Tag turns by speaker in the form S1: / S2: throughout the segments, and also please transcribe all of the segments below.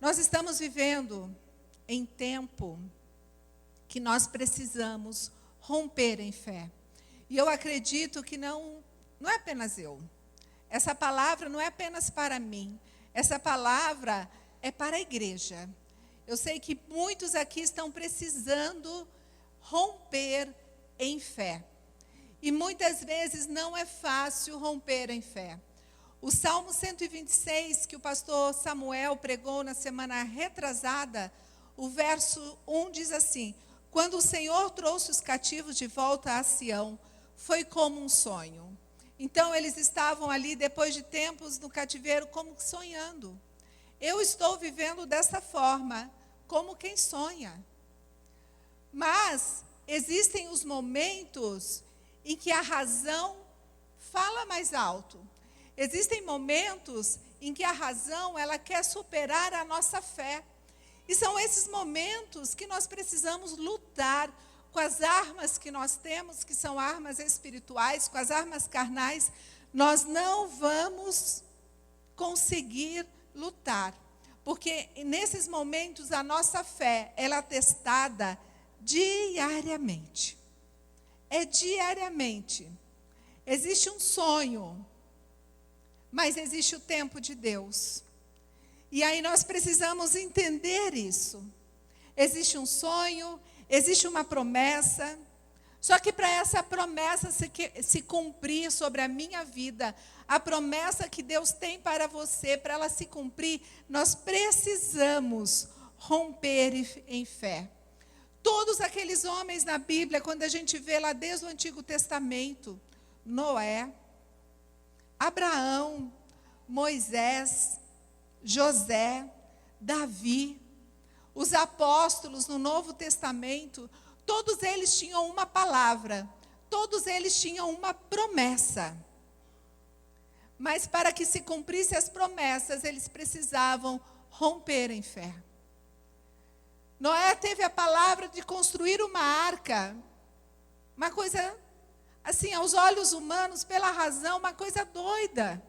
S1: Nós estamos vivendo em tempo que nós precisamos romper em fé. E eu acredito que não é apenas eu. Essa palavra não é apenas para mim. Essa palavra é para a igreja. Eu sei que muitos aqui estão precisando romper em fé. E muitas vezes não é fácil romper em fé. O Salmo 126, que o pastor Samuel pregou na semana retrasada, o verso 1 diz assim: quando o Senhor trouxe os cativos de volta a Sião, foi como um sonho. Então eles estavam ali, depois de tempos no cativeiro, como sonhando. Eu estou vivendo dessa forma, como quem sonha. Mas existem os momentos em que a razão fala mais alto. Existem momentos em que a razão, ela quer superar a nossa fé. E são esses momentos que nós precisamos lutar com as armas que nós temos, que são armas espirituais, com as armas carnais. Nós não vamos conseguir lutar, porque nesses momentos a nossa fé, ela é testada diariamente. É diariamente. Existe um sonho, mas existe o tempo de Deus. E aí nós precisamos entender isso. Existe um sonho, existe uma promessa. Só que para essa promessa se cumprir sobre a minha vida, a promessa que Deus tem para você, para ela se cumprir, nós precisamos romper em fé. Todos aqueles homens na Bíblia, quando a gente vê lá desde o Antigo Testamento, Noé, Abraão, Moisés, José, Davi, os apóstolos no Novo Testamento, todos eles tinham uma palavra, todos eles tinham uma promessa. Mas para que se cumprissem as promessas, eles precisavam romper em fé. Noé teve a palavra de construir uma arca, uma coisa, assim, aos olhos humanos, pela razão, uma coisa doida.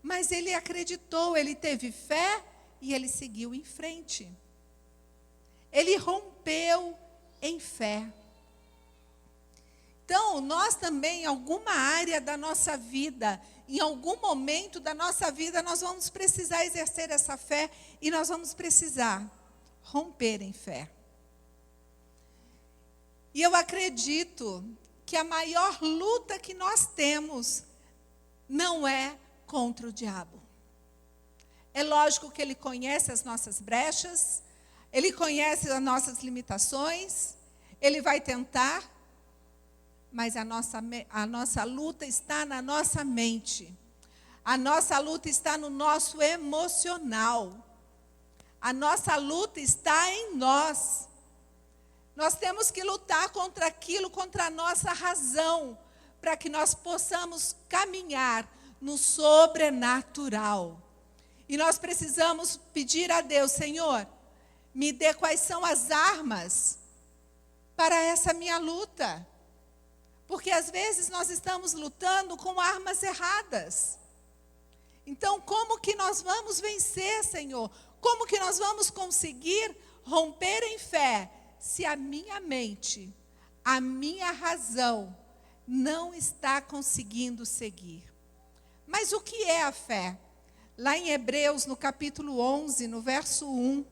S1: Mas ele acreditou, ele teve fé e ele seguiu em frente. Ele rompeu em fé. Então, nós também, em alguma área da nossa vida, em algum momento da nossa vida, nós vamos precisar exercer essa fé e nós vamos precisar romper em fé. E eu acredito que a maior luta que nós temos não é contra o diabo. É lógico que ele conhece as nossas brechas, ele conhece as nossas limitações, ele vai tentar, mas a nossa luta está na nossa mente. A nossa luta está no nosso emocional. A nossa luta está em nós. Nós temos que lutar contra aquilo, contra a nossa razão, para que nós possamos caminhar no sobrenatural. E nós precisamos pedir a Deus: Senhor, me dê quais são as armas para essa minha luta. Porque às vezes nós estamos lutando com armas erradas. Então, como que nós vamos vencer, Senhor? Como que nós vamos conseguir romper em fé, se a minha mente, a minha razão, não está conseguindo seguir? Mas o que é a fé? Lá em Hebreus, no capítulo 11, no verso 1,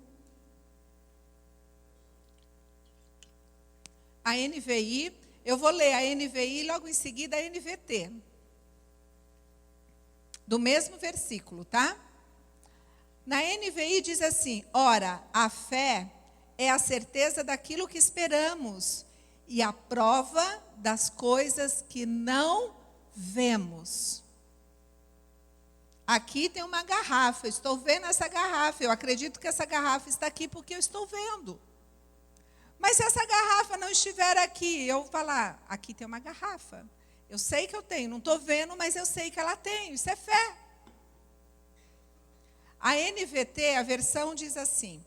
S1: a NVI, eu vou ler a NVI e logo em seguida a NVT. Do mesmo versículo, tá? Na NVI diz assim: ora, a fé é a certeza daquilo que esperamos e a prova das coisas que não vemos. Aqui tem uma garrafa, eu estou vendo essa garrafa, eu acredito que essa garrafa está aqui porque eu estou vendo. Mas se essa garrafa não estiver aqui, eu falar, aqui tem uma garrafa. Eu sei que eu tenho, não estou vendo, mas eu sei que ela tem, isso é fé. A NVT, a versão diz assim: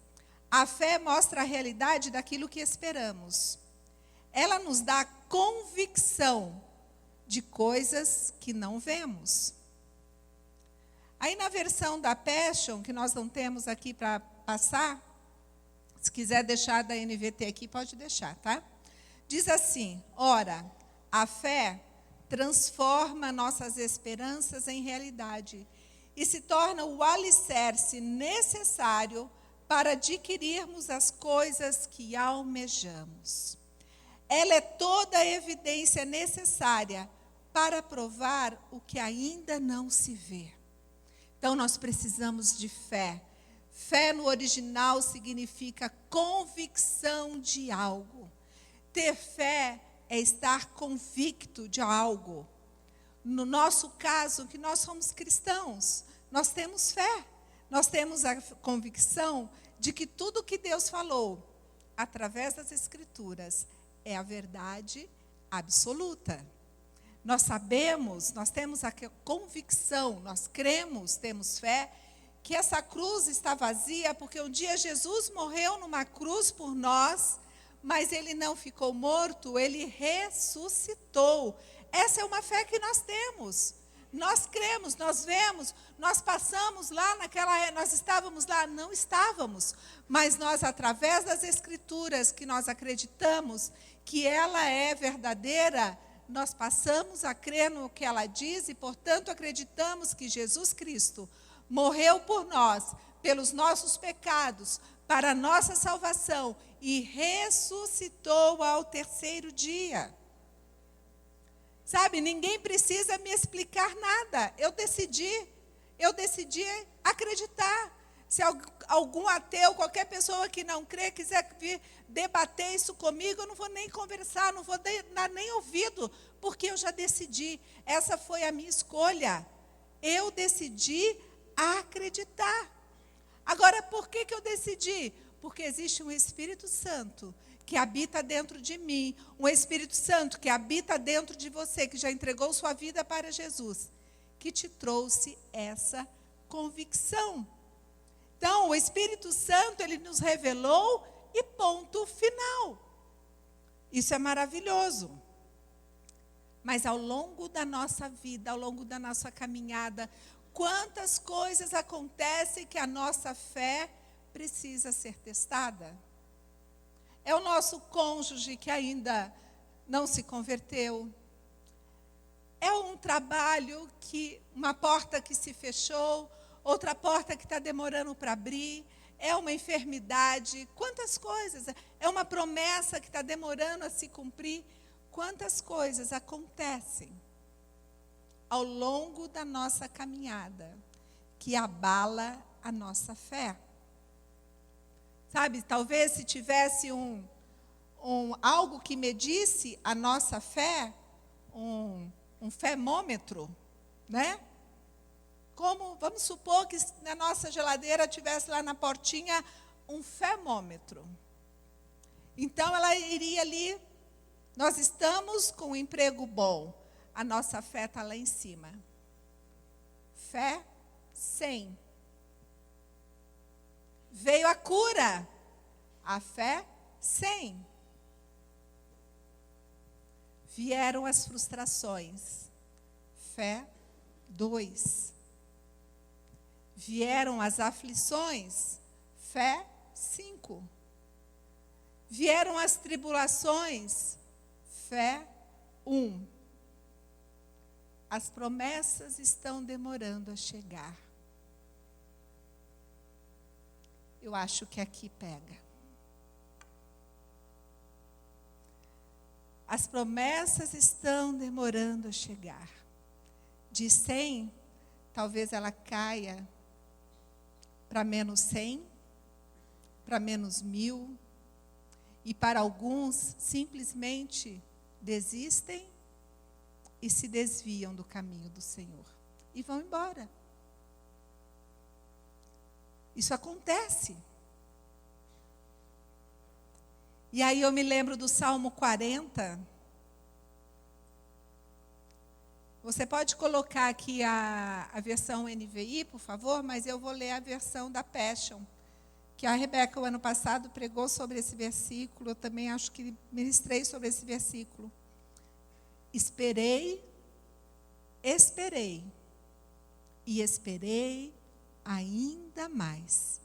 S1: a fé mostra a realidade daquilo que esperamos. Ela nos dá convicção de coisas que não vemos. Aí na versão da Passion, que nós não temos aqui para passar, se quiser deixar da NVT aqui, pode deixar, tá? Diz assim: ora, a fé transforma nossas esperanças em realidade e se torna o alicerce necessário para adquirirmos as coisas que almejamos. Ela é toda a evidência necessária para provar o que ainda não se vê. Então, nós precisamos de fé. Fé no original significa convicção de algo. Ter fé é estar convicto de algo. No nosso caso, que nós somos cristãos, nós temos fé. Nós temos a convicção de que tudo que Deus falou, através das Escrituras, é a verdade absoluta. Nós sabemos, nós temos a convicção, nós cremos, temos fé, que essa cruz está vazia, porque um dia Jesus morreu numa cruz por nós, mas ele não ficou morto, ele ressuscitou. Essa é uma fé que nós temos. Nós cremos, nós vemos, nós passamos lá nós estávamos lá? Não estávamos, mas nós, através das Escrituras, que nós acreditamos que ela é verdadeira, nós passamos a crer no que ela diz e, portanto, acreditamos que Jesus Cristo morreu por nós, pelos nossos pecados, para a nossa salvação e ressuscitou ao terceiro dia. Sabe, ninguém precisa me explicar nada. Eu decidi acreditar. Se algum ateu, qualquer pessoa que não crê, quiser vir debater isso comigo, eu não vou nem conversar, não vou dar nem ouvido, porque eu já decidi. Essa foi a minha escolha. Eu decidi acreditar. Agora, por que eu decidi? Porque existe um Espírito Santo que habita dentro de mim, um Espírito Santo que habita dentro de você, que já entregou sua vida para Jesus, que te trouxe essa convicção. Então, o Espírito Santo, ele nos revelou e ponto final. Isso é maravilhoso. Mas ao longo da nossa vida, ao longo da nossa caminhada, quantas coisas acontecem que a nossa fé precisa ser testada? É o nosso cônjuge que ainda não se converteu. É um trabalho uma porta que se fechou, outra porta que está demorando para abrir. É uma enfermidade. Quantas coisas? É uma promessa que está demorando a se cumprir. Quantas coisas acontecem ao longo da nossa caminhada que abala a nossa fé? Sabe, talvez se tivesse algo que medisse a nossa fé, um femômetro, né? Como, vamos supor que na nossa geladeira tivesse lá na portinha um femômetro. Então ela iria ali, nós estamos com um emprego bom, a nossa fé está lá em cima. Fé 100. Veio a cura, a fé 100. Vieram as frustrações, fé 2. Vieram as aflições, fé 5. Vieram as tribulações, fé 1. As promessas estão demorando a chegar. Eu acho que aqui pega. As promessas estão demorando a chegar. De 100, talvez ela caia para menos 100, para menos 1000. E para alguns, simplesmente desistem e se desviam do caminho do Senhor. E vão embora. Isso acontece. E aí eu me lembro do Salmo 40. Você pode colocar aqui a versão NVI, por favor, mas eu vou ler a versão da Passion, que a Rebeca, o ano passado, pregou sobre esse versículo. Eu também acho que ministrei sobre esse versículo. Esperei, e esperei ainda mais,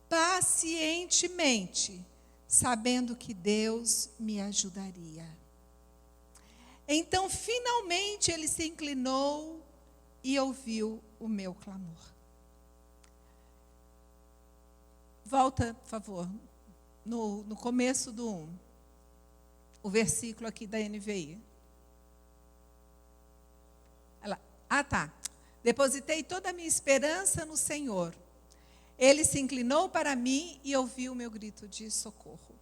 S1: pacientemente, sabendo que Deus me ajudaria. Então, finalmente, ele se inclinou e ouviu o meu clamor. Volta, por favor, no começo do 1, o versículo aqui da NVI. Depositei toda a minha esperança no Senhor. Ele se inclinou para mim e ouviu o meu grito de socorro.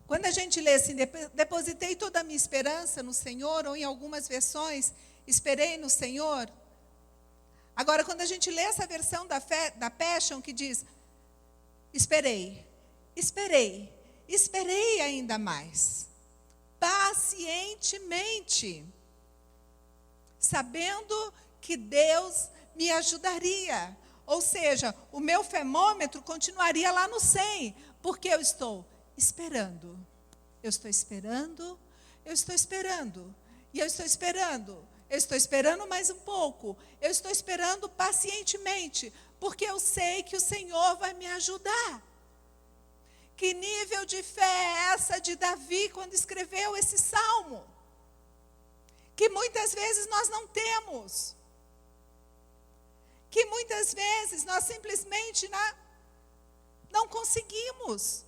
S1: Quando a gente lê assim, depositei toda a minha esperança no Senhor, ou em algumas versões, esperei no Senhor. Agora, quando a gente lê essa versão da Passion, que diz, esperei ainda mais, pacientemente, sabendo que Deus me ajudaria. Ou seja, o meu termômetro continuaria lá no 100, porque eu estou esperando. Eu estou esperando. E eu estou esperando mais um pouco. Eu estou esperando pacientemente, porque eu sei que o Senhor vai me ajudar. Que nível de fé é essa de Davi quando escreveu esse salmo? Que muitas vezes nós não temos. Que muitas vezes nós simplesmente não conseguimos.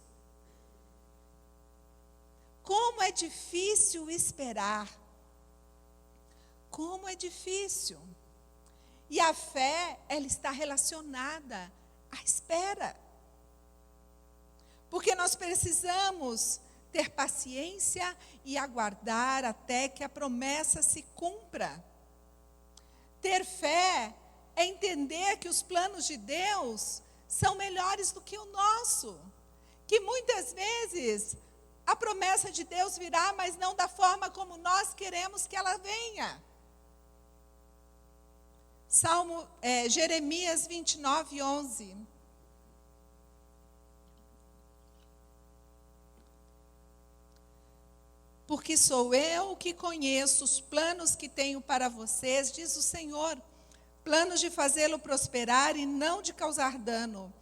S1: Como é difícil esperar. Como é difícil. E a fé, ela está relacionada à espera. Porque nós precisamos ter paciência e aguardar até que a promessa se cumpra. Ter fé é entender que os planos de Deus são melhores do que o nosso. Que muitas vezes a promessa de Deus virá, mas não da forma como nós queremos que ela venha. Jeremias 29, 11. Porque sou eu que conheço os planos que tenho para vocês, diz o Senhor, planos de fazê-lo prosperar e não de causar dano,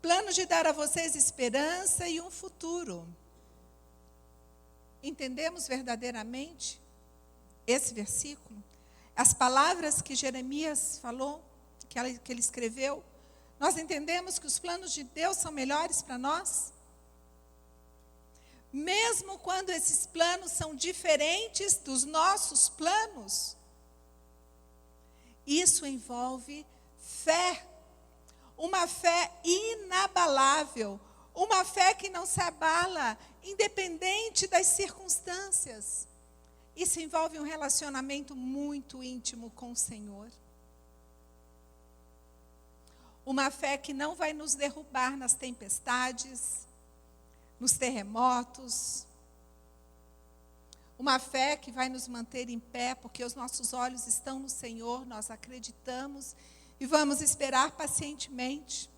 S1: planos de dar a vocês esperança e um futuro. Entendemos verdadeiramente esse versículo? As palavras que Jeremias falou, que ele escreveu, nós entendemos que os planos de Deus são melhores para nós? Mesmo quando esses planos são diferentes dos nossos planos, isso envolve fé, uma fé inabalável, uma fé que não se abala, independente das circunstâncias. Isso envolve um relacionamento muito íntimo com o Senhor. Uma fé que não vai nos derrubar nas tempestades, nos terremotos. Uma fé que vai nos manter em pé, porque os nossos olhos estão no Senhor, nós acreditamos e vamos esperar pacientemente.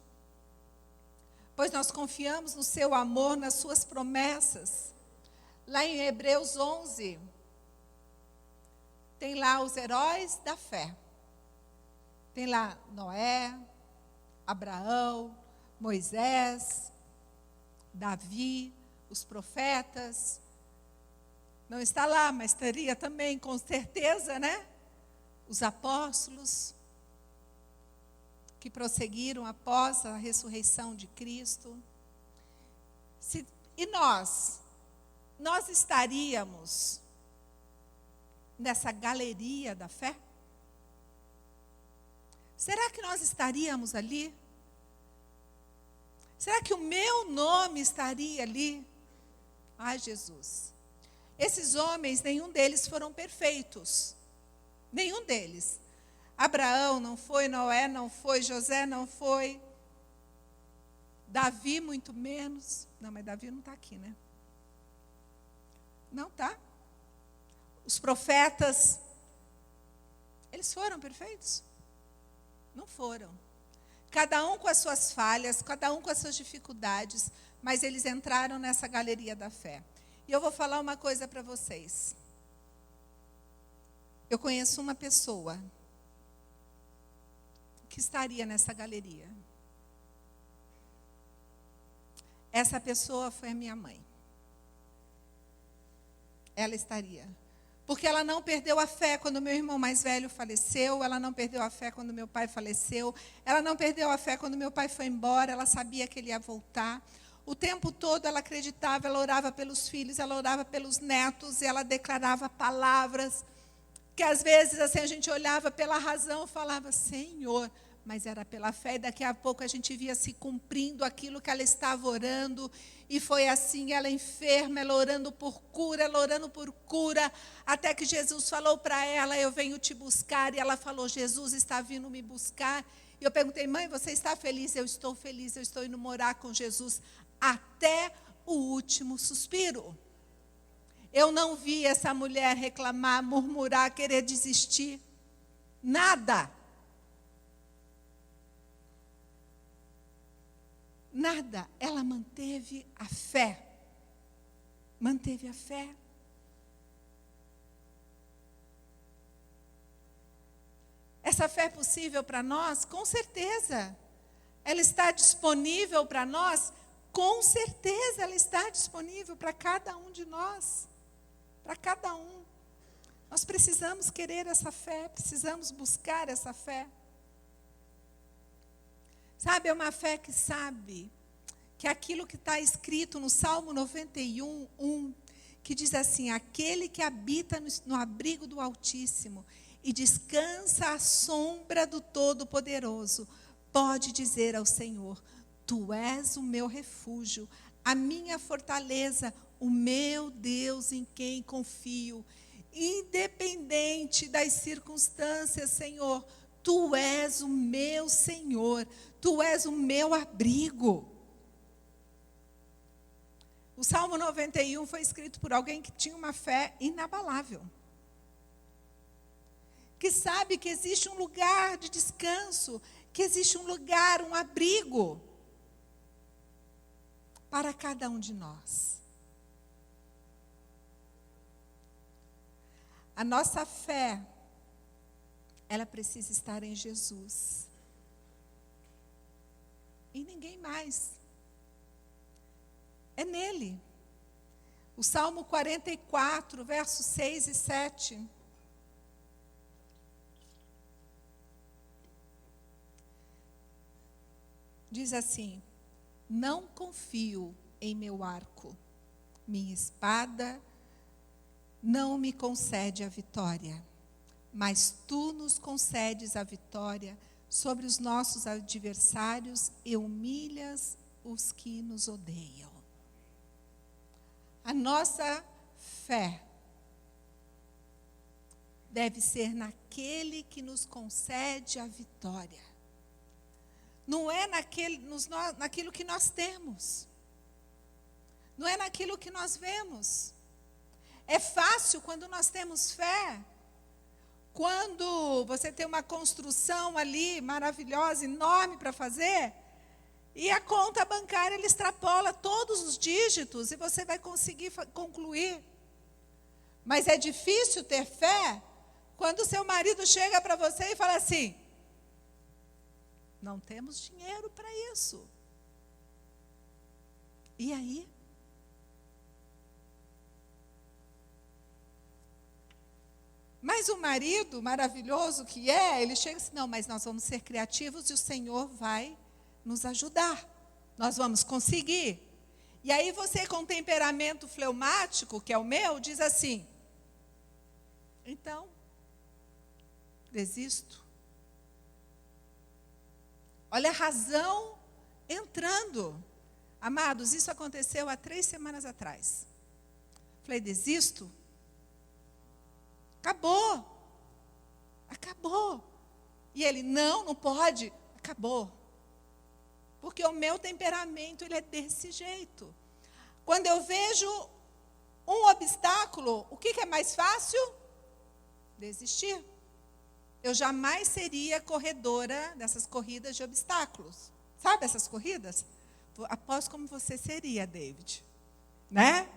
S1: Pois nós confiamos no seu amor, nas suas promessas. Lá em Hebreus 11, tem lá os heróis da fé. Tem lá Noé, Abraão, Moisés, Davi, os profetas. Não está lá, mas estaria também, com certeza, né? Os apóstolos que prosseguiram após a ressurreição de Cristo. E nós estaríamos nessa galeria da fé? Será que nós estaríamos ali? Será que o meu nome estaria ali? Ai, Jesus. Esses homens, nenhum deles foram perfeitos. Nenhum deles. Abraão não foi, Noé não foi, José não foi. Davi muito menos. Não, mas Davi não está aqui, né? Não está. Os profetas, eles foram perfeitos? Não foram. Cada um com as suas falhas, cada um com as suas dificuldades, mas eles entraram nessa galeria da fé. E eu vou falar uma coisa para vocês. Eu conheço uma pessoa que estaria nessa galeria. Essa pessoa foi a minha mãe. Ela estaria. Porque ela não perdeu a fé quando meu irmão mais velho faleceu, ela não perdeu a fé quando meu pai faleceu, ela não perdeu a fé quando meu pai foi embora, ela sabia que ele ia voltar. O tempo todo ela acreditava, ela orava pelos filhos, ela orava pelos netos, e ela declarava palavras que às vezes assim, a gente olhava pela razão e falava, Senhor, mas era pela fé, e daqui a pouco a gente via se cumprindo aquilo que ela estava orando, e foi assim, ela enferma, ela orando por cura, até que Jesus falou para ela, eu venho te buscar, e ela falou, Jesus está vindo me buscar, e eu perguntei, mãe, você está feliz? Eu estou indo morar com Jesus, até o último suspiro. Eu não vi essa mulher reclamar, murmurar, querer desistir. Nada. Nada. Ela manteve a fé. Manteve a fé. Essa fé é possível para nós? Com certeza. Ela está disponível para nós? Com certeza ela está disponível para cada um de nós. Para cada um. Nós precisamos querer essa fé, precisamos buscar essa fé. Sabe, é uma fé que sabe que aquilo que está escrito no Salmo 91, 1, que diz assim, aquele que habita no abrigo do Altíssimo e descansa à sombra do Todo-Poderoso, pode dizer ao Senhor, tu és o meu refúgio, a minha fortaleza, o meu Deus em quem confio. Independente das circunstâncias, Senhor, tu és o meu Senhor, tu és o meu abrigo. O Salmo 91 foi escrito por alguém que tinha uma fé inabalável. Que sabe que existe um lugar de descanso, que existe um lugar, um abrigo para cada um de nós. A nossa fé, ela precisa estar em Jesus. Em ninguém mais. É nele. O Salmo 44, versos 6 e 7. Diz assim, não confio em meu arco, minha espada não me concede a vitória, mas tu nos concedes a vitória sobre os nossos adversários e humilhas os que nos odeiam. A nossa fé deve ser naquele que nos concede a vitória. Não é naquilo que nós temos. Não é naquilo que nós vemos. É fácil quando nós temos fé. Quando você tem uma construção ali maravilhosa, enorme para fazer, e a conta bancária ela extrapola todos os dígitos e você vai conseguir concluir. Mas é difícil ter fé quando seu marido chega para você e fala assim, não temos dinheiro para isso. E aí? Mas o marido, maravilhoso que é, ele chega assim, não, mas nós vamos ser criativos e o Senhor vai nos ajudar. Nós vamos conseguir. E aí você com temperamento fleumático, que é o meu, diz assim, então, desisto. Olha a razão entrando. Amados, isso aconteceu há 3 semanas atrás. Falei, desisto? Acabou. E ele, não pode. Acabou. Porque o meu temperamento, ele é desse jeito. Quando eu vejo um obstáculo, o que é mais fácil? Desistir. Eu jamais seria corredora dessas corridas de obstáculos. Sabe essas corridas? Aposto como você seria, David. Né?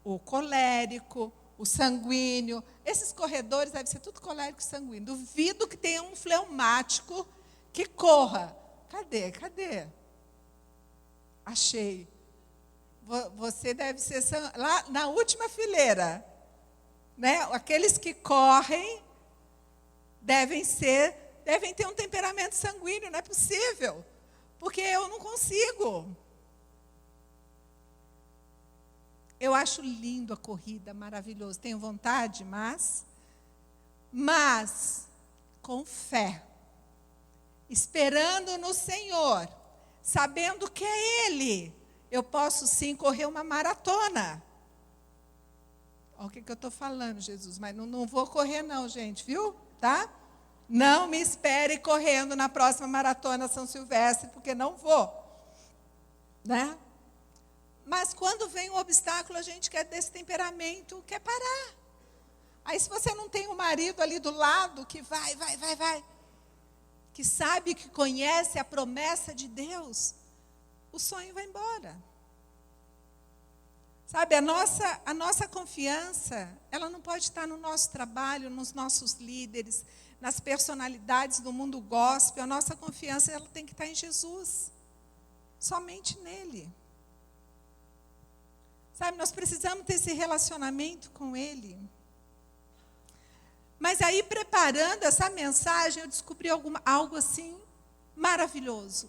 S1: O colérico, o sanguíneo. Esses corredores devem ser tudo colérico e sanguíneo. Duvido que tenha um fleumático que corra. Cadê? Achei. Você deve ser lá na última fileira, né? Aqueles que correm devem ter um temperamento sanguíneo, não é possível, porque eu não consigo. Eu acho lindo a corrida, maravilhoso. Tenho vontade, mas com fé, esperando no Senhor, sabendo que é Ele, eu posso sim correr uma maratona. Olha o que eu estou falando, Jesus, mas não vou correr não, gente, viu? Tá? Não me espere correndo na próxima maratona São Silvestre, porque não vou. Né? Mas quando vem um obstáculo, a gente quer desse temperamento, quer parar. Aí se você não tem um marido ali do lado que vai, que sabe, que conhece a promessa de Deus, o sonho vai embora. Sabe, a nossa confiança, ela não pode estar no nosso trabalho, nos nossos líderes, nas personalidades do mundo gospel. A nossa confiança, ela tem que estar em Jesus. Somente nele. Sabe, nós precisamos ter esse relacionamento com Ele. Mas aí, preparando essa mensagem, eu descobri algo assim maravilhoso.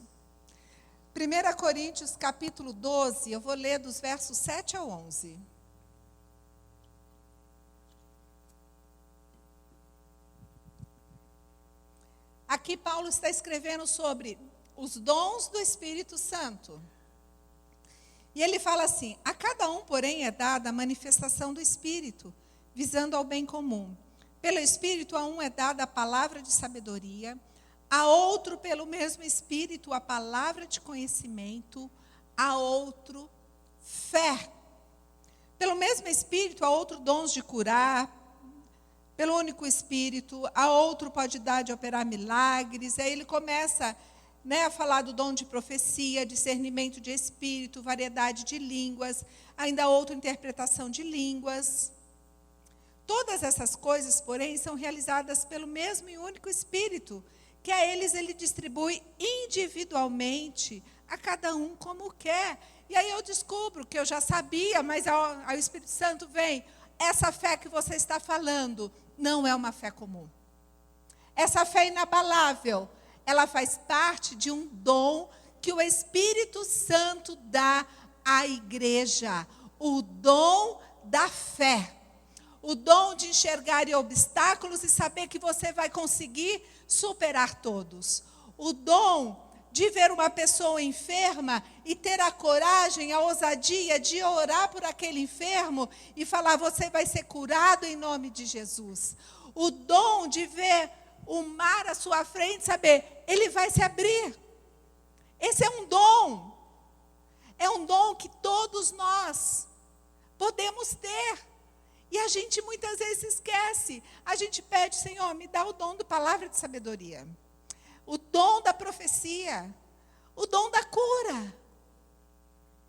S1: 1 Coríntios, capítulo 12, eu vou ler dos versos 7 ao 11. Aqui Paulo está escrevendo sobre os dons do Espírito Santo. E ele fala assim: a cada um, porém, é dada a manifestação do Espírito, visando ao bem comum. Pelo Espírito, a um é dada a palavra de sabedoria, a outro, pelo mesmo Espírito, a palavra de conhecimento, a outro, fé. Pelo mesmo Espírito, a outro, dons de curar, pelo único Espírito, a outro pode dar de operar milagres. Aí ele começa a falar do dom de profecia, discernimento de espírito, variedade de línguas, ainda outra interpretação de línguas. Todas essas coisas, porém, são realizadas pelo mesmo e único Espírito, que a eles ele distribui individualmente, a cada um como quer. E aí eu descubro que eu já sabia, mas ao Espírito Santo vem: essa fé que você está falando não é uma fé comum. Essa fé inabalável, ela faz parte de um dom que o Espírito Santo dá à igreja. O dom da fé. O dom de enxergar obstáculos e saber que você vai conseguir superar todos. O dom de ver uma pessoa enferma e ter a coragem, a ousadia de orar por aquele enfermo e falar: você vai ser curado em nome de Jesus. O dom de ver o mar à sua frente, saber, ele vai se abrir. Esse é um dom. É um dom que todos nós podemos ter. E a gente muitas vezes esquece. A gente pede: Senhor, me dá o dom da palavra de sabedoria, o dom da profecia, o dom da cura.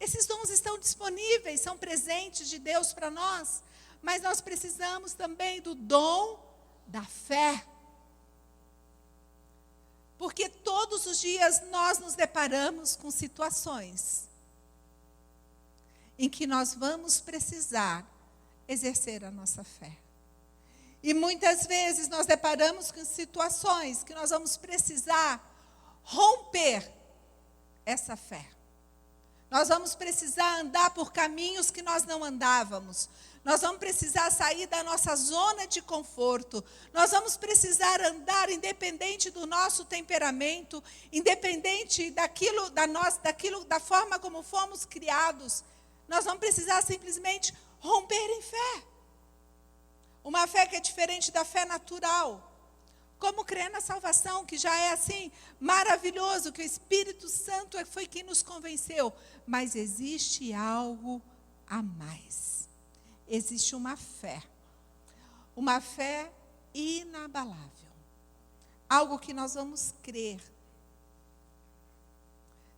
S1: Esses dons estão disponíveis, são presentes de Deus para nós. Mas nós precisamos também do dom da fé. Porque todos os dias nós nos deparamos com situações em que nós vamos precisar exercer a nossa fé. E muitas vezes nós deparamos com situações que nós vamos precisar romper essa fé. Nós vamos precisar andar por caminhos que nós não andávamos. Nós vamos precisar sair da nossa zona de conforto. Nós vamos precisar andar independente do nosso temperamento, independente da forma como fomos criados. Nós vamos precisar simplesmente romper em fé. Uma fé que é diferente da fé natural. Como crer na salvação, que já é assim, maravilhoso, que o Espírito Santo foi quem nos convenceu. Mas existe algo a mais. Existe uma fé inabalável. Algo que nós vamos crer.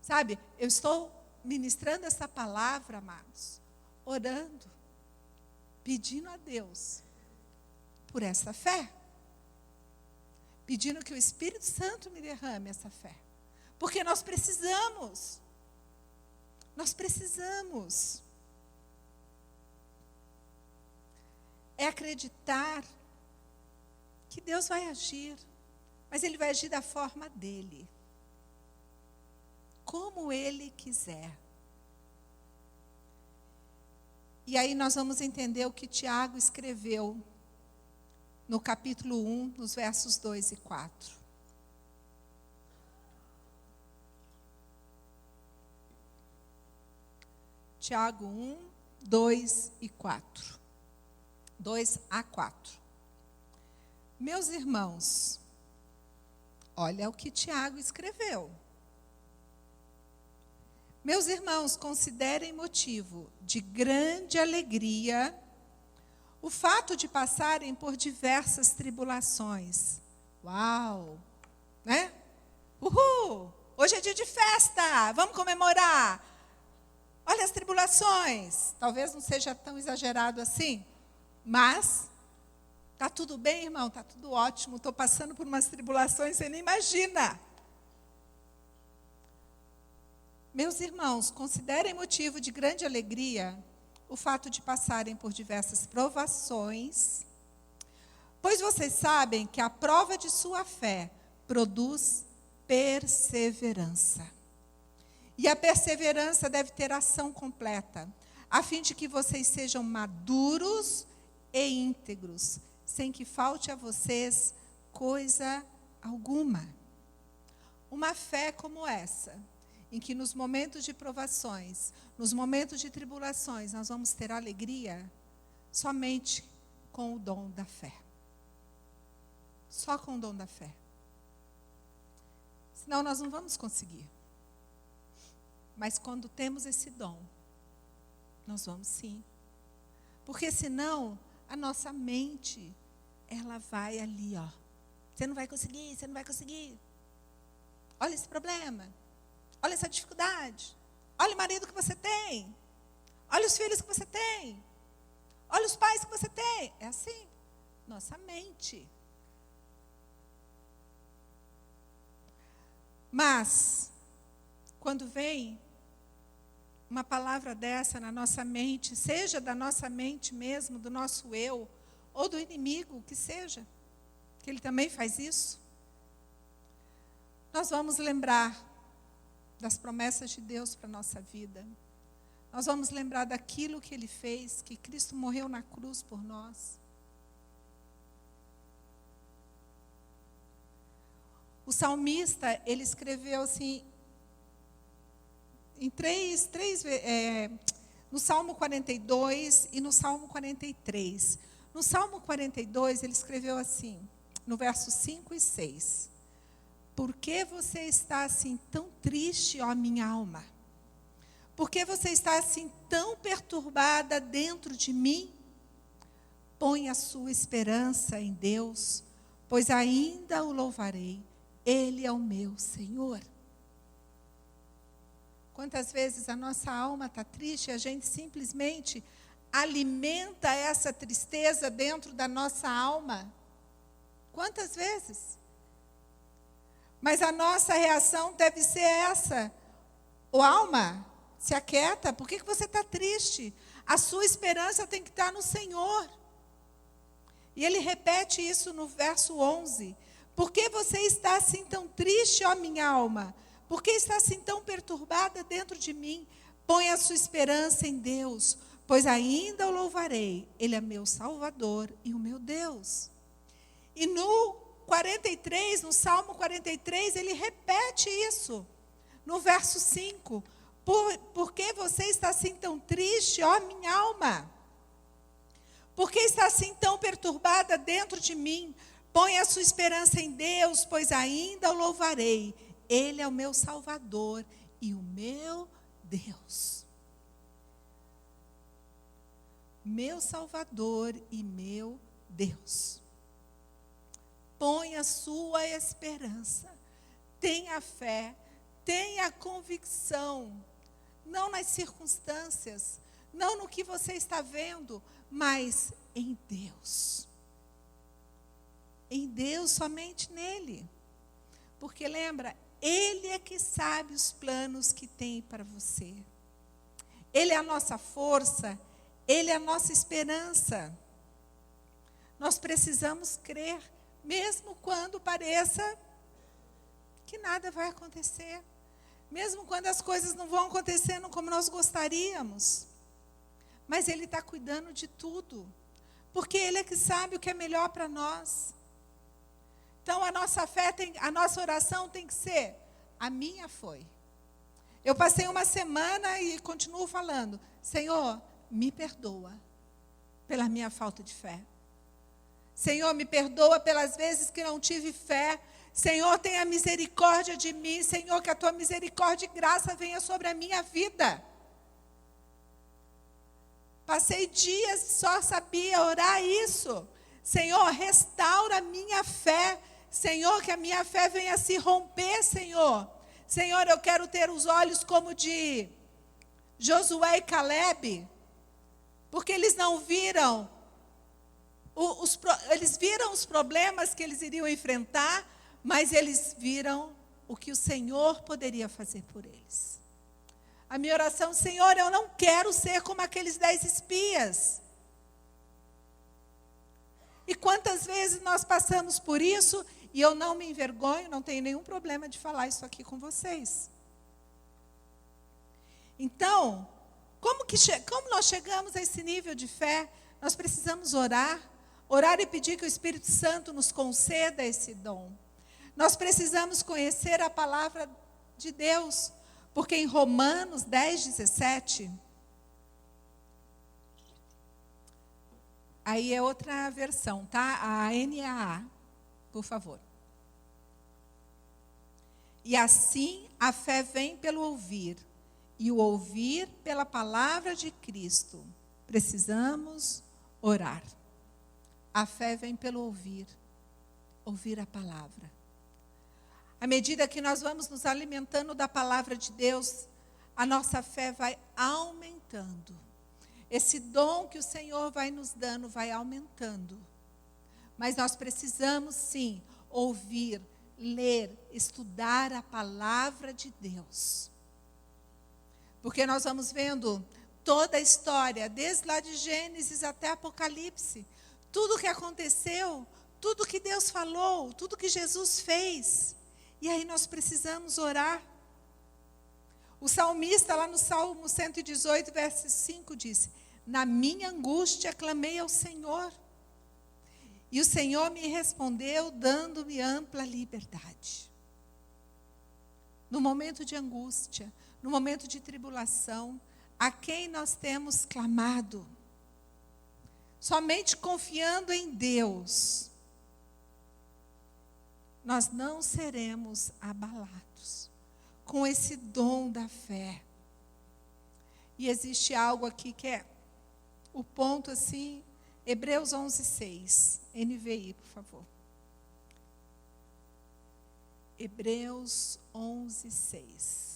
S1: Sabe, eu estou ministrando essa palavra, amados, orando, pedindo a Deus por essa fé. pedindo que o Espírito Santo me derrame essa fé. Porque nós precisamos. Nós precisamos. É acreditar que Deus vai agir, mas Ele vai agir da forma dEle. Como Ele quiser. E aí nós vamos entender o que Tiago escreveu no capítulo 1, nos versos 2 e 4. Tiago 1, 2 e 4. 2 a 4. Meus irmãos, olha o que Tiago escreveu. Meus irmãos, considerem motivo de grande alegria o fato de passarem por diversas tribulações. Uau! Né? Uhul! Hoje é dia de festa! Vamos comemorar! Olha as tribulações! Talvez não seja tão exagerado assim, mas está tudo bem, irmão? Está tudo ótimo. Estou passando por umas tribulações, você nem imagina. Meus irmãos, considerem motivo de grande alegria o fato de passarem por diversas provações, pois vocês sabem que a prova de sua fé produz perseverança. E a perseverança deve ter ação completa, a fim de que vocês sejam maduros e íntegros, sem que falte a vocês coisa alguma. Uma fé como essa, em que nos momentos de provações, nos momentos de tribulações, nós vamos ter alegria somente com o dom da fé. Só com o dom da fé. Senão nós não vamos conseguir. Mas quando temos esse dom, nós vamos sim. Porque senão a nossa mente, ela vai ali, ó. Você não vai conseguir, você não vai conseguir. Olha esse problema. Olha essa dificuldade. Olha o marido que você tem. Olha os filhos que você tem. Olha os pais que você tem. É assim. Nossa mente. Mas, quando vem uma palavra dessa na nossa mente, seja da nossa mente mesmo, do nosso eu, ou do inimigo, que seja, que ele também faz isso, nós vamos lembrar das promessas de Deus para a nossa vida. Nós vamos lembrar daquilo que Ele fez, que Cristo morreu na cruz por nós. O salmista, ele escreveu assim, no Salmo 42 e no Salmo 43. No Salmo 42, ele escreveu assim, no verso 5 e 6. Por que você está assim tão triste, ó minha alma? Por que você está assim tão perturbada dentro de mim? Põe a sua esperança em Deus, pois ainda o louvarei. Ele é o meu Senhor. Quantas vezes a nossa alma está triste e a gente simplesmente alimenta essa tristeza dentro da nossa alma? Quantas vezes? Mas a nossa reação deve ser essa. Ô alma, se aquieta, por que você está triste? A sua esperança tem que estar no Senhor. E ele repete isso no verso 11. Por que você está assim tão triste, ó minha alma? Por que está assim tão perturbada dentro de mim? Põe a sua esperança em Deus, pois ainda o louvarei. Ele é meu Salvador e o meu Deus. E no 43, no Salmo 43, ele repete isso. No verso 5. Por que você está assim tão triste, ó minha alma? Por que está assim tão perturbada dentro de mim? Põe a sua esperança em Deus, pois ainda o louvarei. Ele é o meu Salvador e o meu Deus. Meu Salvador e meu Deus. Põe a sua esperança. Tenha fé, tenha convicção. Não nas circunstâncias, não no que você está vendo, mas em Deus. em Deus, somente nele. Porque lembra, Ele é que sabe os planos que tem para você. Ele é a nossa força, Ele é a nossa esperança. Nós precisamos crer, mesmo quando pareça que nada vai acontecer. Mesmo quando as coisas não vão acontecendo como nós gostaríamos. Mas Ele está cuidando de tudo. Porque Ele é que sabe o que é melhor para nós. Então a nossa fé, a nossa oração tem que ser, a minha foi. Eu passei uma semana e continuo falando, Senhor, me perdoa pela minha falta de fé. Senhor, me perdoa pelas vezes que não tive fé. Senhor, tenha misericórdia de mim. Senhor, que a tua misericórdia e graça venha sobre a minha vida. Passei dias e só sabia orar isso. Senhor, restaura a minha fé. Senhor, que a minha fé venha se romper, Senhor. Senhor, eu quero ter os olhos como de Josué e Caleb. Porque eles não viram, eles viram os problemas que eles iriam enfrentar, mas eles viram o que o Senhor poderia fazer por eles. A minha oração, Senhor, eu não quero ser como aqueles 10 espias. E quantas vezes nós passamos por isso, e eu não me envergonho, não tenho nenhum problema de falar isso aqui com vocês. Então, como nós chegamos a esse nível de fé? Nós precisamos orar e pedir que o Espírito Santo nos conceda esse dom. Nós precisamos conhecer a palavra de Deus, porque em Romanos 10:17, aí é outra versão, tá? A NAA, por favor. E assim a fé vem pelo ouvir, e o ouvir pela palavra de Cristo. Precisamos orar. A fé vem pelo ouvir a palavra. À medida que nós vamos nos alimentando da palavra de Deus, a nossa fé vai aumentando. Esse dom que o Senhor vai nos dando vai aumentando. Mas nós precisamos sim ouvir, ler, estudar a palavra de Deus. Porque nós vamos vendo toda a história, desde lá de Gênesis até Apocalipse. Tudo o que aconteceu, tudo o que Deus falou, tudo o que Jesus fez. E aí nós precisamos orar. O salmista, lá no Salmo 118, verso 5, disse: na minha angústia clamei ao Senhor. E o Senhor me respondeu, dando-me ampla liberdade. No momento de angústia, no momento de tribulação, a quem nós temos clamado? Somente confiando em Deus, nós não seremos abalados com esse dom da fé. E existe algo aqui que é o ponto assim, Hebreus 11:6, NVI, por favor. Hebreus 11:6.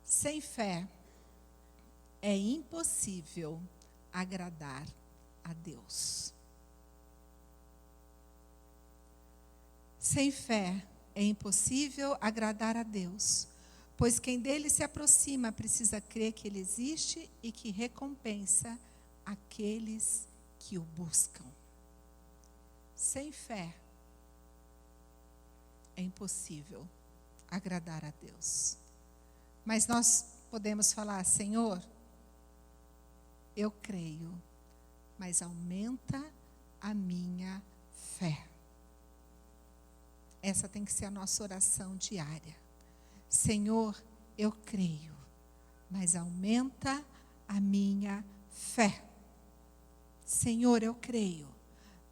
S1: Sem fé é impossível agradar a Deus. Sem fé é impossível agradar a Deus, pois quem dele se aproxima precisa crer que ele existe e que recompensa aqueles que o buscam. Sem fé é impossível agradar a Deus. Mas nós podemos falar: Senhor, eu creio, mas aumenta a minha fé. Essa tem que ser a nossa oração diária. Senhor, eu creio, mas aumenta a minha fé. Senhor, eu creio,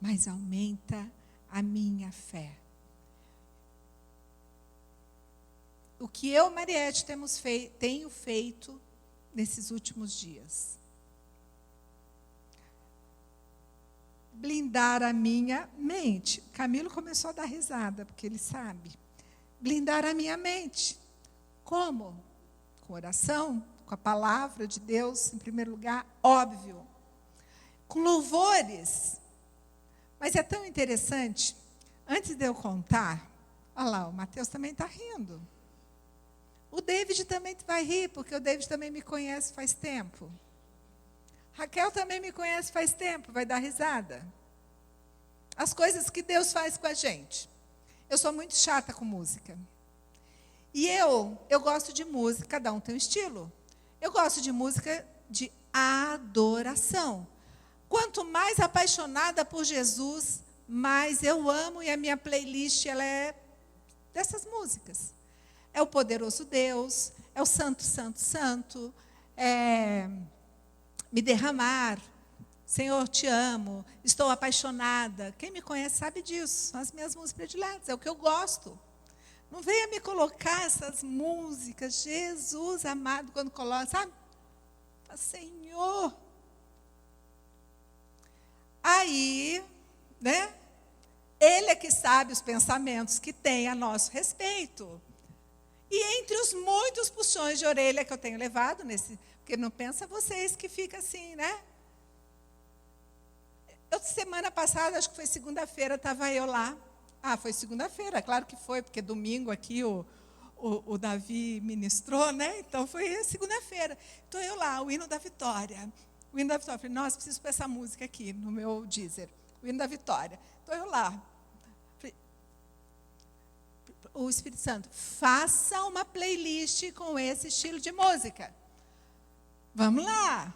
S1: mas aumenta a minha fé. O que eu, Mariette, tenho feito nesses últimos dias? Blindar a minha mente. Camilo começou a dar risada, porque ele sabe. Blindar a minha mente. Como? Com oração, com a palavra de Deus, em primeiro lugar, óbvio. Com louvores. Mas é tão interessante, antes de eu contar, olha lá, o Mateus também está rindo. O David também vai rir, porque o David também me conhece faz tempo. Raquel também me conhece faz tempo, vai dar risada. As coisas que Deus faz com a gente. Eu sou muito chata com música. E eu gosto de música, cada um tem um estilo. Eu gosto de música de adoração. Quanto mais apaixonada por Jesus, mais eu amo, e a minha playlist ela é dessas músicas. É o poderoso Deus, é o santo, santo, santo, é me derramar, Senhor, te amo, estou apaixonada. Quem me conhece sabe disso, são as minhas músicas prediletas, é o que eu gosto. Não venha me colocar essas músicas, Jesus amado, quando coloca, sabe? Senhor. Aí, né? Ele é que sabe os pensamentos que tem a nosso respeito. E entre os muitos puxões de orelha que eu tenho levado nesse... Porque não pensa vocês que fica assim, né? Semana passada, acho que foi segunda-feira, estava eu lá. Ah, foi segunda-feira, claro que foi, porque domingo aqui o Davi ministrou, né? Então foi segunda-feira. Estou eu lá, o hino da vitória. O hino da vitória. Falei, nossa, preciso pôr essa música aqui no meu Deezer. O hino da vitória. Estou eu lá. O Espírito Santo, faça uma playlist com esse estilo de música. Vamos lá.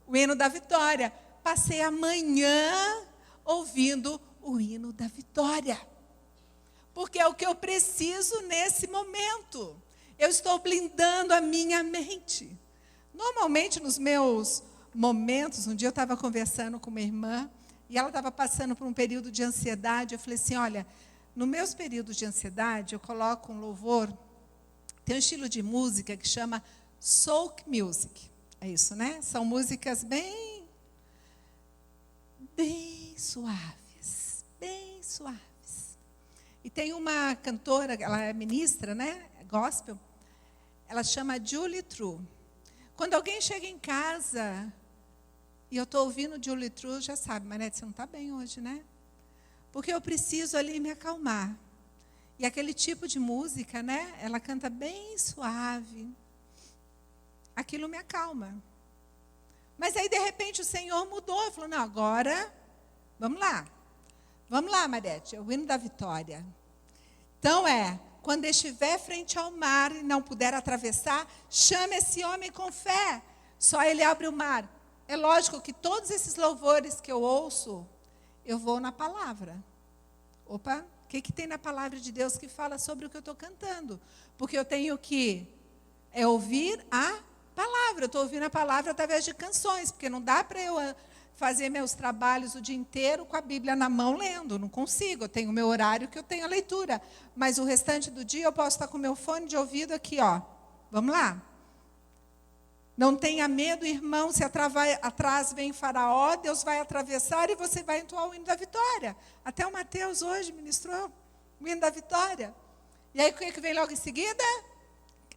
S1: O hino da vitória. Passei a manhã ouvindo o hino da vitória. Porque é o que eu preciso nesse momento. Eu estou blindando a minha mente. Normalmente, nos meus momentos, um dia eu estava conversando com uma irmã, e ela estava passando por um período de ansiedade. Eu falei assim, olha, nos meus períodos de ansiedade, eu coloco um louvor, tem um estilo de música que chama soul music. É isso, né? São músicas bem suaves, bem suaves. E tem uma cantora, ela é ministra, né? Gospel. Ela chama Julie True. Quando alguém chega em casa e eu estou ouvindo Julie True, já sabe, Marete, você não está bem hoje, né? Porque eu preciso ali me acalmar. E aquele tipo de música, né? Ela canta bem suave. Aquilo me acalma. Mas aí, de repente, o Senhor mudou. Ele falou, não, agora, vamos lá. Vamos lá, Marete, é o hino da vitória. Então quando estiver frente ao mar e não puder atravessar, chame esse homem com fé. Só ele abre o mar. É lógico que todos esses louvores que eu ouço, eu vou na palavra. Opa, o que tem na palavra de Deus que fala sobre o que eu estou cantando? Porque eu tenho que ouvir a palavra. Eu estou ouvindo a palavra através de canções, porque não dá para eu fazer meus trabalhos o dia inteiro com a Bíblia na mão lendo. Não consigo. Eu tenho o meu horário que eu tenho a leitura. Mas o restante do dia eu posso estar com o meu fone de ouvido aqui, ó. Vamos lá. Não tenha medo, irmão, se atrás vem Faraó, Deus vai atravessar e você vai entoar o hino da vitória. Até o Mateus hoje ministrou o hino da vitória. E aí o que vem logo em seguida?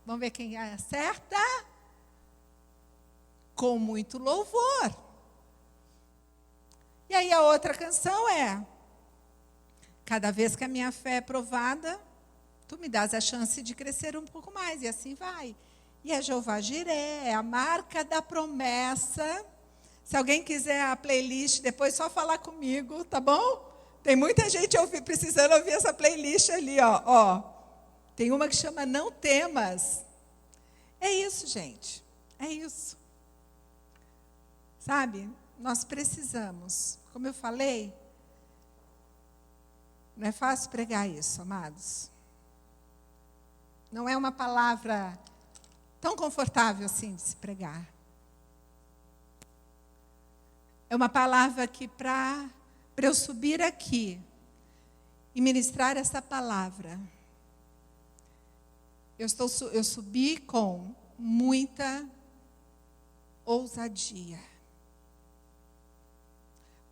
S1: Vamos ver quem acerta. Com muito louvor. E aí a outra canção é: cada vez que a minha fé é provada, tu me dás a chance de crescer um pouco mais. E assim vai. E é Jeová Jiré, é a marca da promessa. Se alguém quiser a playlist, depois só falar comigo, tá bom? Tem muita gente precisando ouvir essa playlist ali, ó. Tem uma que chama Não Temas. É isso, gente. É isso. Sabe? Nós precisamos. Como eu falei, não é fácil pregar isso, amados. Não é uma palavra tão confortável assim de se pregar. É uma palavra que para eu subir aqui e ministrar essa palavra, eu subi com muita ousadia.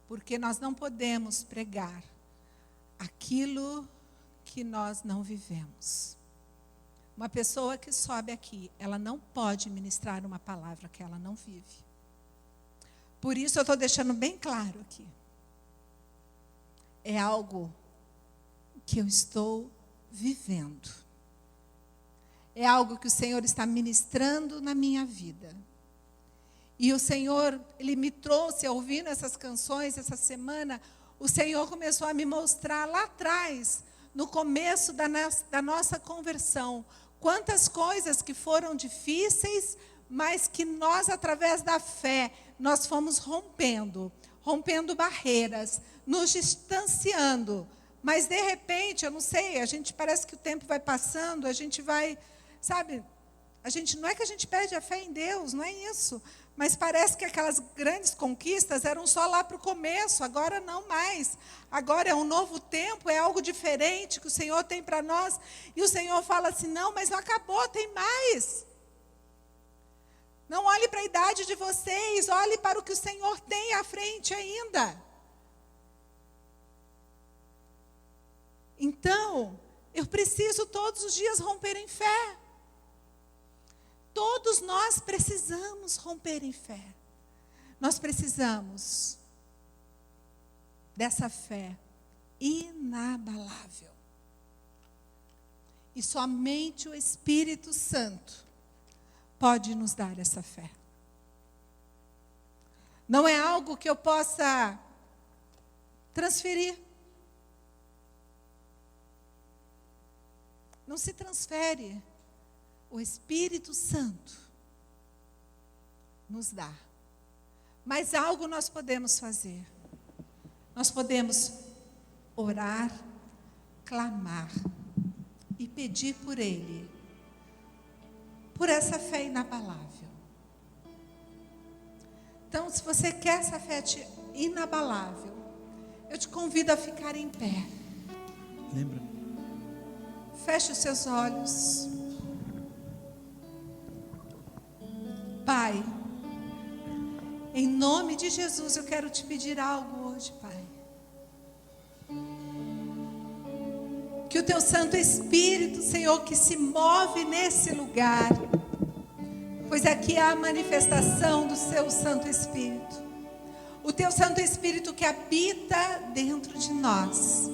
S1: Porque nós não podemos pregar aquilo que nós não vivemos. Uma pessoa que sobe aqui, ela não pode ministrar uma palavra que ela não vive. Por isso eu estou deixando bem claro aqui. É algo que eu estou vivendo. É algo que o Senhor está ministrando na minha vida. E o Senhor, Ele me trouxe, ouvindo essas canções, essa semana, o Senhor começou a me mostrar lá atrás, no começo da nossa conversão, quantas coisas que foram difíceis, mas que nós, através da fé, nós fomos rompendo barreiras, nos distanciando. Mas, de repente, eu não sei, a gente parece que o tempo vai passando, a gente vai, sabe, não é que a gente perde a fé em Deus, não é isso. Mas parece que aquelas grandes conquistas eram só lá para o começo, agora não mais. Agora é um novo tempo, é algo diferente que o Senhor tem para nós. E o Senhor fala assim, não, mas não acabou, tem mais. Não olhe para a idade de vocês, olhe para o que o Senhor tem à frente ainda. Então, eu preciso todos os dias romper em fé. Todos nós precisamos romper em fé. Nós precisamos dessa fé inabalável. E somente o Espírito Santo pode nos dar essa fé. Não é algo que eu possa transferir. Não se transfere. O Espírito Santo nos dá. Mas algo nós podemos fazer. Nós podemos orar, clamar e pedir por Ele. Por essa fé inabalável. Então, se você quer essa fé inabalável, eu te convido a ficar em pé.
S2: Lembra?
S1: Feche os seus olhos. Pai, em nome de Jesus, eu quero te pedir algo hoje, Pai. Que o Teu Santo Espírito, Senhor, que se move nesse lugar, pois aqui há a manifestação do Seu Santo Espírito. O Teu Santo Espírito que habita dentro de nós.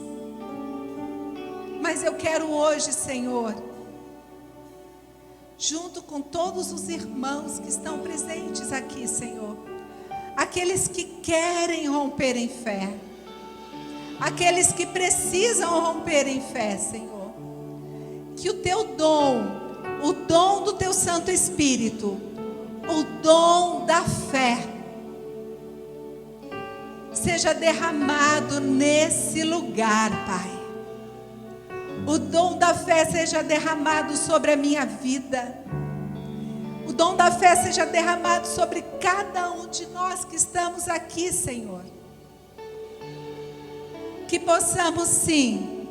S1: Mas eu quero hoje, Senhor, junto com todos os irmãos que estão presentes aqui, Senhor, aqueles que querem romper em fé, aqueles que precisam romper em fé, Senhor, que o Teu dom, o dom do Teu Santo Espírito, o dom da fé, seja derramado nesse lugar, Pai. O dom da fé seja derramado sobre a minha vida. O dom da fé seja derramado sobre cada um de nós que estamos aqui, Senhor. Que possamos, sim,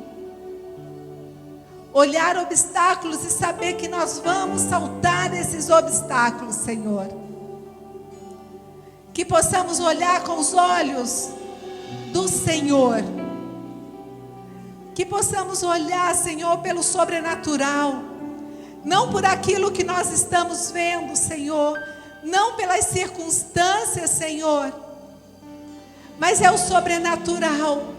S1: olhar obstáculos e saber que nós vamos saltar esses obstáculos, Senhor. Que possamos olhar com os olhos do Senhor. Que possamos olhar, Senhor, pelo sobrenatural. Não por aquilo que nós estamos vendo, Senhor. Não pelas circunstâncias, Senhor. Mas é o sobrenatural.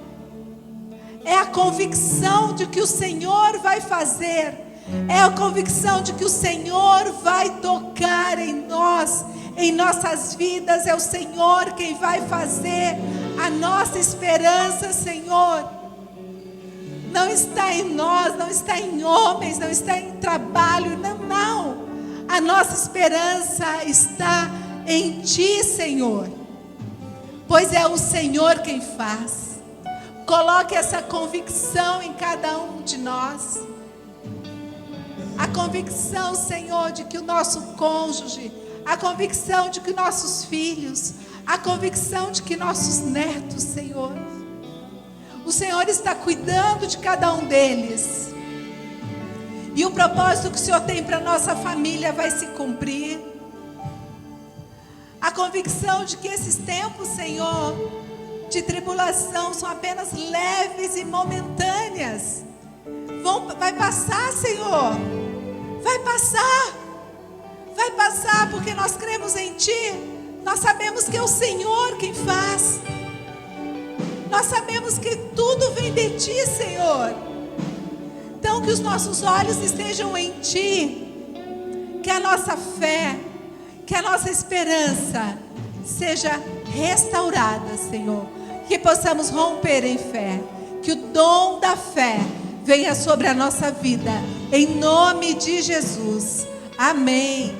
S1: É a convicção de que o Senhor vai fazer. É a convicção de que o Senhor vai tocar em nós, em nossas vidas. É o Senhor quem vai fazer a nossa esperança, Senhor. Não está em nós, não está em homens, não está em trabalho, não. A nossa esperança está em Ti, Senhor. Pois é o Senhor quem faz. Coloque essa convicção em cada um de nós. A convicção, Senhor, de que o nosso cônjuge, a convicção de que nossos filhos, a convicção de que nossos netos, Senhor, o Senhor está cuidando de cada um deles. E o propósito que o Senhor tem para a nossa família vai se cumprir. A convicção de que esses tempos, Senhor, de tribulação são apenas leves e momentâneas. Vai passar, Senhor. Vai passar, porque nós cremos em Ti. Nós sabemos que é o Senhor quem faz. Nós sabemos que tudo vem de Ti, Senhor. Então, que os nossos olhos estejam em Ti. Que a nossa fé, que a nossa esperança seja restaurada, Senhor. Que possamos romper em fé. Que o dom da fé venha sobre a nossa vida. Em nome de Jesus. Amém.